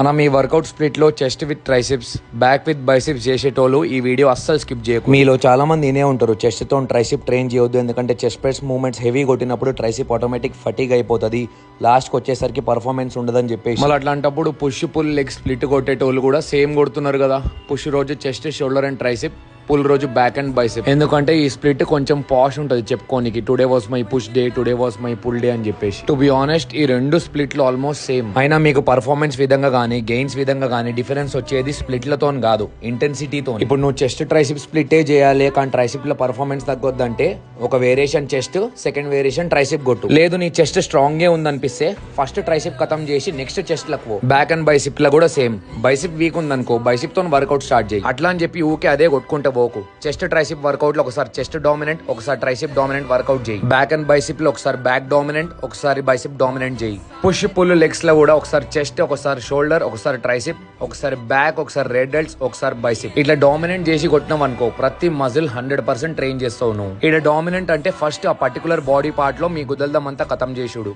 మనం ఈ workout split లో chest with triceps, back with biceps చేసేటోళ్ళు ఈ వీడియో అస్సలు స్కిప్ చేయకు. మీలో చాలా మంది ఇనే ఉంటారు, చెస్ట్ తో ట్రైసిప్ ట్రైన్ చేయొద్దు, ఎందుకంటే చెస్ట్ ప్రెస్ మూవ్మెంట్స్ హెవీ కొట్టినప్పుడు ట్రైసిప్ ఆటోమేటిక్ ఫటీగ్ అయిపోతుంది, లాస్ట్ కి వచ్చేసరికి పర్ఫార్మెన్స్ ఉండదని చెప్పేసి. మళ్ళీ అట్లాంటప్పుడు పుష్ పుల్ లెగ్ స్ప్లిట్ కొట్టేటోళ్ళు కూడా సేమ్ కొడుతున్నారు కదా. పుష్ రోజు chest, shoulder and tricep, pull రోజు బ్యాక్ అండ్ బైసిప్. ఎందుకంటే ఈ స్ప్లిట్ కొంచెం పాష్ ఉంటుంది చెప్పుకోనికి. Today was my push day, today was my pull day అని చెప్పేసి. టు బి ఆనెస్ట్ ఈ రెండు స్ప్లిట్లు ఆల్మోస్ట్ సేమ్. అయినా మీకు పర్ఫార్మెన్స్ విధంగా గానీ గెయిన్స్ విధంగా గానీ డిఫరెన్స్ వచ్చేది స్ప్లిట్లతో కాదు, ఇంటెన్సిటీతో. ఇప్పుడు నువ్వు చెస్ట్ ట్రైసిప్ స్ప్లిట్టే చేయాలి కానీ ట్రైసిప్ లో పర్ఫార్మెన్స్ తగ్గొద్దంటే ఒక variation chest, second variation tricep కొట్టు. లేదు నీ చెస్ట్ స్ట్రాంగ్ గే ఉందనిపిస్తే ఫస్ట్ ట్రైసిప్ ఖతం చేసి నెక్స్ట్ చెస్ట్ లకు. బ్యాక్ అండ్ బైసిప్ లో కూడా సేమ్. బైసిప్ వీక్ ఉందనుకో బైసిప్ తో వర్కౌట్ స్టార్ట్ చేయి. అట్లా అని చెప్పి ఊకే అదే కొట్టుకుంటే పోకు. చెస్ట్ ట్రైసిప్ వర్కౌట్ లో ఒకసారి చెస్ట్ డామినెంట్, ఒకసారి ట్రైసిప్ డామినెంట్ వర్కౌట్ చేయి. బ్యాక్ అండ్ బైసిప్ లో ఒకసారి బ్యాక్ డామినెంట్, ఒకసారి బైసిప్ డామినెంట్ చేయి. పుష్ పుల్ లెగ్స్ లో కూడా ఒకసారి చెస్ట్, ఒకసారి షోల్డర్, ఒకసారి ట్రైసిప్, ఒకసారి బ్యాక్, ఒకసారి రెడ్ డెల్ట్స్, ఒకసారి బైసిప్. ఇట్లా డామినెంట్ చేసి కొట్టినాం అనుకో ప్రతి మజిల్ 100% ట్రైన్ చేస్తావు నువ్వు. ఇక్కడ డామినెంట్ అంటే ఫస్ట్ ఆ పర్టికులర్ బాడీ పార్ట్ లో మీ గుదల్దం అంతా ఖతం చేసుడు.